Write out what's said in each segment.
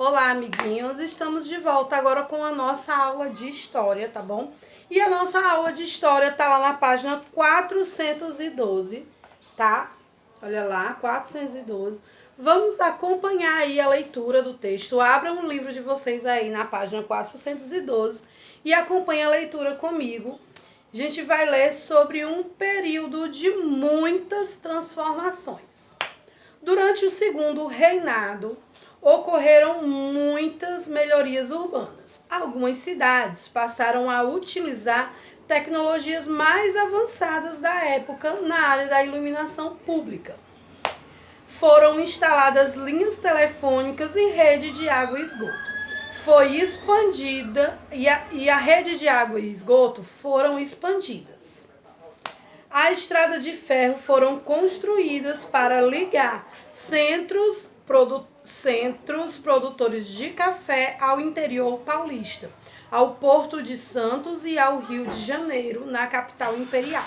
Olá, amiguinhos! Estamos de volta agora com a nossa aula de história, tá bom? E a nossa aula de história tá lá na página 412, tá? Olha lá, 412. Vamos acompanhar aí a leitura do texto. Abram o livro de vocês aí na página 412 e acompanhe a leitura comigo. A gente vai ler sobre um período de muitas transformações. Durante o segundo reinado, ocorreram muitas melhorias urbanas. Algumas cidades passaram a utilizar tecnologias mais avançadas da época na área da iluminação pública. Foram instaladas linhas telefônicas e rede de água e esgoto. Foi expandida e a rede de água e esgoto foram expandidas. A estrada de ferro foram construídas para ligar centros produtores de café ao interior paulista, ao Porto de Santos e ao Rio de Janeiro, na capital imperial.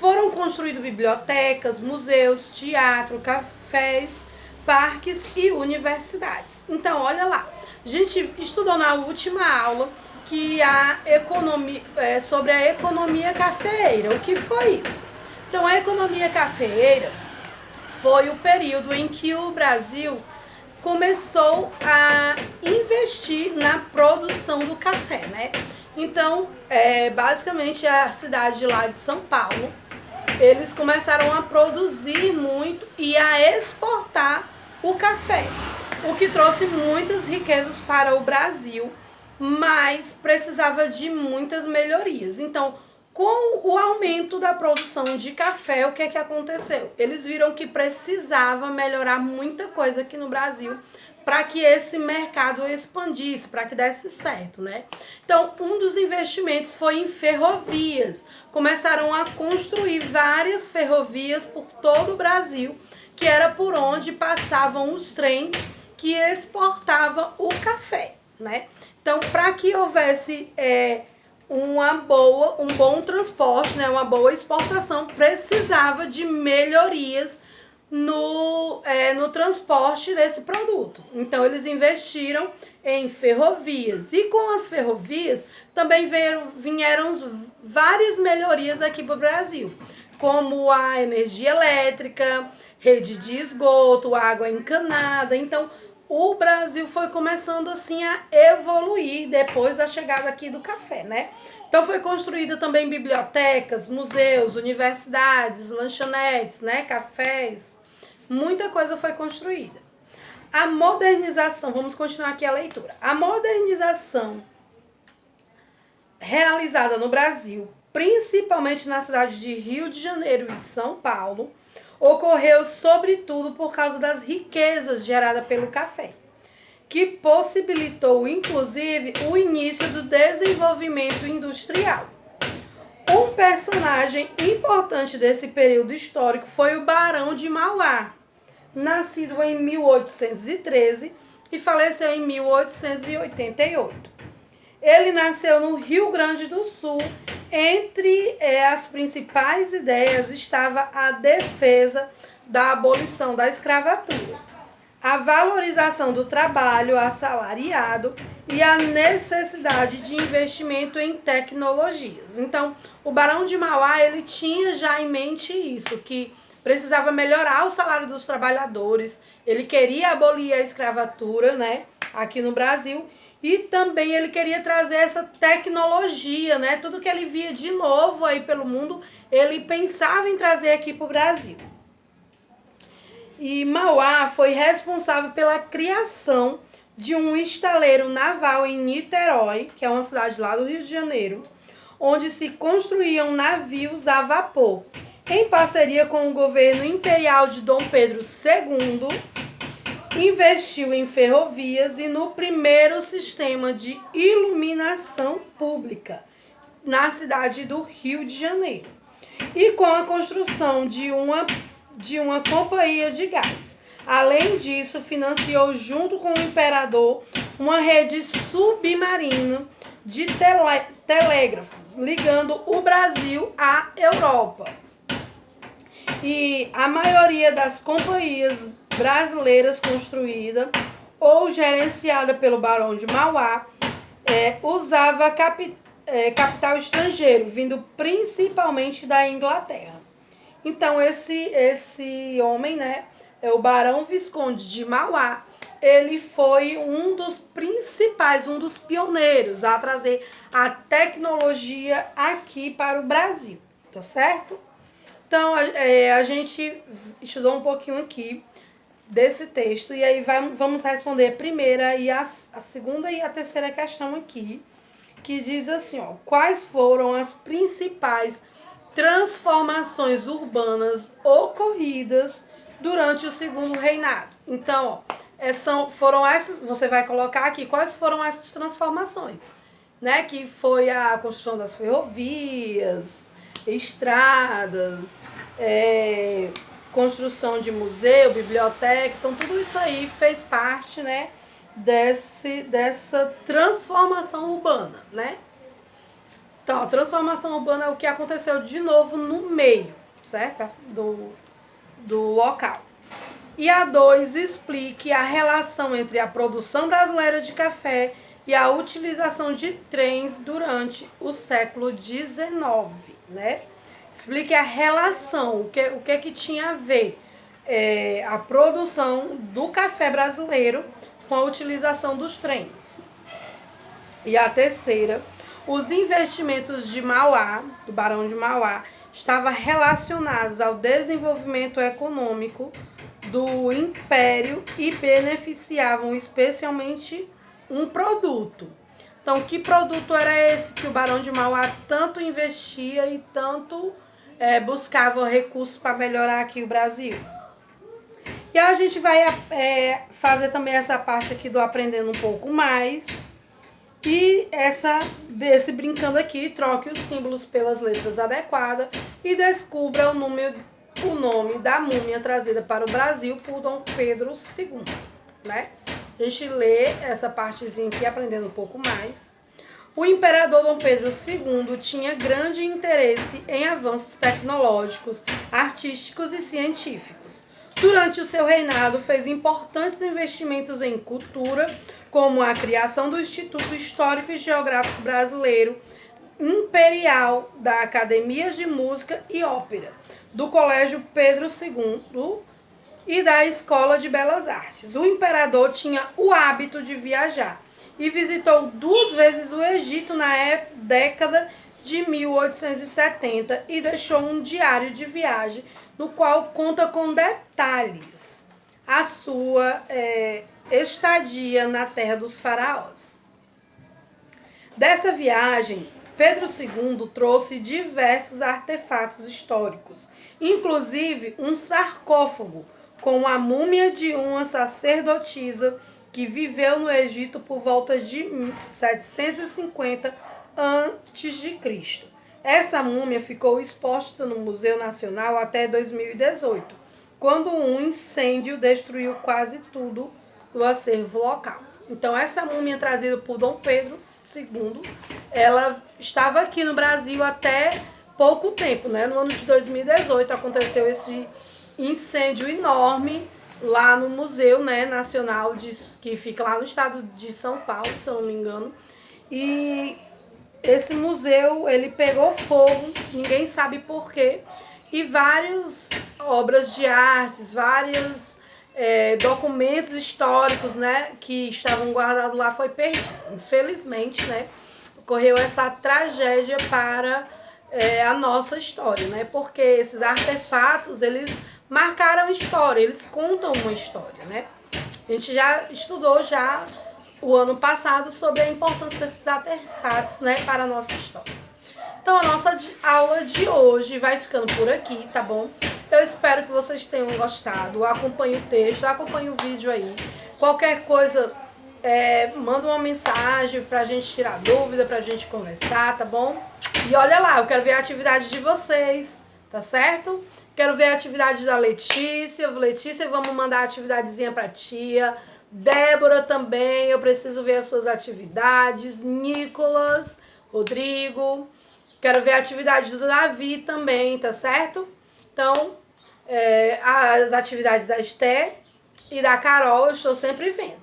Foram construídas bibliotecas, museus, teatro, cafés, parques e universidades. Então, olha lá, a gente estudou na última aula que sobre a economia cafeeira. O que foi isso? Então, a economia cafeeira foi o período em que o Brasil começou a investir na produção do café, né? Então, basicamente, a cidade lá de São Paulo, eles começaram a produzir muito e a exportar o café, o que trouxe muitas riquezas para o Brasil, mas precisava de muitas melhorias. Então, com o aumento da produção de café, o que é que aconteceu? Eles viram que precisava melhorar muita coisa aqui no Brasil para que esse mercado expandisse, para que desse certo, né? Então, um dos investimentos foi em ferrovias. Começaram a construir várias ferrovias por todo o Brasil, que era por onde passavam os trens que exportavam o café, né? Então, para que houvesse um bom transporte, né, uma boa exportação, precisava de melhorias no transporte desse produto. Então, eles investiram em ferrovias. E com as ferrovias também vieram várias melhorias aqui para o Brasil, como a energia elétrica, rede de esgoto, água encanada. Então, o Brasil foi começando assim a evoluir depois da chegada aqui do café, né? Então foi construída também bibliotecas, museus, universidades, lanchonetes, né? Cafés. Muita coisa foi construída. A modernização, vamos continuar aqui a leitura. A modernização realizada no Brasil, principalmente na cidade de Rio de Janeiro e São Paulo, ocorreu sobretudo por causa das riquezas geradas pelo café, que possibilitou inclusive o início do desenvolvimento industrial. Um personagem importante desse período histórico foi o Barão de Mauá, nascido em 1813 e faleceu em 1888. Ele nasceu no Rio Grande do Sul. Entre as principais ideias estava a defesa da abolição da escravatura, a valorização do trabalho assalariado e a necessidade de investimento em tecnologias. Então, o Barão de Mauá, ele tinha já em mente isso, que precisava melhorar o salário dos trabalhadores, ele queria abolir a escravatura, né, aqui no Brasil. E também ele queria trazer essa tecnologia, né? Tudo que ele via de novo aí pelo mundo, ele pensava em trazer aqui para o Brasil. E Mauá foi responsável pela criação de um estaleiro naval em Niterói, que é uma cidade lá do Rio de Janeiro, onde se construíam navios a vapor, em parceria com o governo imperial de Dom Pedro II. Investiu em ferrovias e no primeiro sistema de iluminação pública na cidade do Rio de Janeiro. E com a construção de uma companhia de gás. Além disso, financiou junto com o imperador uma rede submarina de telégrafos, ligando o Brasil à Europa. E a maioria das companhias brasileiras construídas ou gerenciada pelo Barão de Mauá, usava capital estrangeiro, vindo principalmente da Inglaterra. Então, esse homem, né, é o Barão Visconde de Mauá, ele foi um dos principais, um dos pioneiros a trazer a tecnologia aqui para o Brasil, tá certo? Então, a gente estudou um pouquinho aqui desse texto e aí vamos responder a primeira e a segunda e a terceira questão aqui, que diz assim, ó, quais foram as principais transformações urbanas ocorridas durante o segundo reinado? Então, ó, foram essas, você vai colocar aqui quais foram essas transformações, né? Que foi a construção das ferrovias, estradas, construção de museu, biblioteca, então tudo isso aí fez parte, né, dessa transformação urbana, né? Então, a transformação urbana é o que aconteceu de novo no meio, certo? Do local. E a 2, explique a relação entre a produção brasileira de café e a utilização de trens durante o século XIX, né? Explique a relação, o que tinha a ver a produção do café brasileiro com a utilização dos trens. E a terceira, os investimentos de Mauá, do Barão de Mauá, estavam relacionados ao desenvolvimento econômico do império e beneficiavam especialmente um produto. Então, que produto era esse que o Barão de Mauá tanto investia e tanto buscava recursos para melhorar aqui o Brasil? E a gente vai fazer também essa parte aqui do aprendendo um pouco mais. E esse brincando aqui, troque os símbolos pelas letras adequadas e descubra o nome da múmia trazida para o Brasil por Dom Pedro II, né? A gente lê essa partezinha aqui aprendendo um pouco mais. O imperador Dom Pedro II tinha grande interesse em avanços tecnológicos, artísticos e científicos. Durante o seu reinado, fez importantes investimentos em cultura, como a criação do Instituto Histórico e Geográfico Brasileiro, Imperial, da Academia de Música e Ópera, do Colégio Pedro II e da Escola de Belas Artes. O imperador tinha o hábito de viajar e visitou 2 vezes o Egito na década de 1870 e deixou um diário de viagem no qual conta com detalhes a sua estadia na terra dos faraós. Dessa viagem, Pedro II trouxe diversos artefatos históricos, inclusive um sarcófago com a múmia de uma sacerdotisa que viveu no Egito por volta de 750 a.C. Essa múmia ficou exposta no Museu Nacional até 2018, quando um incêndio destruiu quase tudo do acervo local. Então, essa múmia trazida por Dom Pedro II, ela estava aqui no Brasil até pouco tempo, né? No ano de 2018 aconteceu esse incêndio enorme lá no Museu, né, Nacional, que fica lá no estado de São Paulo, se eu não me engano. E esse museu, ele pegou fogo, ninguém sabe por quê, e várias obras de artes, vários documentos históricos, né, que estavam guardados lá foi perdido. Infelizmente, né, ocorreu essa tragédia para a nossa história, né, porque esses artefatos, eles marcaram história, eles contam uma história, né. A gente já estudou o ano passado sobre a importância desses artefatos, né, para a nossa história. Então, a nossa aula de hoje vai ficando por aqui, tá bom? Eu espero que vocês tenham gostado. Acompanhe o texto, acompanhe o vídeo aí. Qualquer coisa, manda uma mensagem pra gente tirar dúvida, pra gente conversar, tá bom? E olha lá, eu quero ver a atividade de vocês, tá certo? Quero ver a atividade da Letícia. Letícia, vamos mandar a atividadezinha pra tia. Débora também, eu preciso ver as suas atividades. Nicolas, Rodrigo, quero ver a atividade do Davi também, tá certo? Então, as atividades da Esté e da Carol eu estou sempre vendo.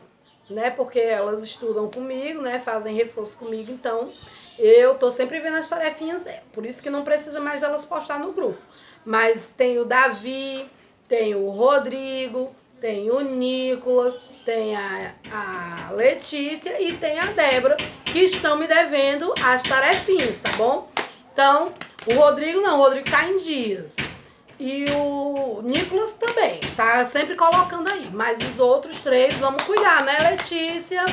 né? Porque elas estudam comigo, né? Fazem reforço comigo, então eu tô sempre vendo as tarefinhas dela. Por isso que não precisa mais elas postar no grupo. Mas tem o Davi, tem o Rodrigo, tem o Nicolas, tem a Letícia e tem a Débora, que estão me devendo as tarefinhas, tá bom? Então, o Rodrigo não, o Rodrigo tá em dias. E o Nicolas também, tá sempre colocando aí. Mas os outros três, vamos cuidar, né, Letícia?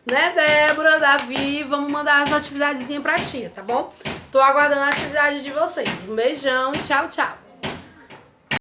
Né, Débora, Davi? Vamos mandar as atividadezinhas pra tia, tá bom? Tô aguardando a atividade de vocês. Um beijão e tchau, tchau.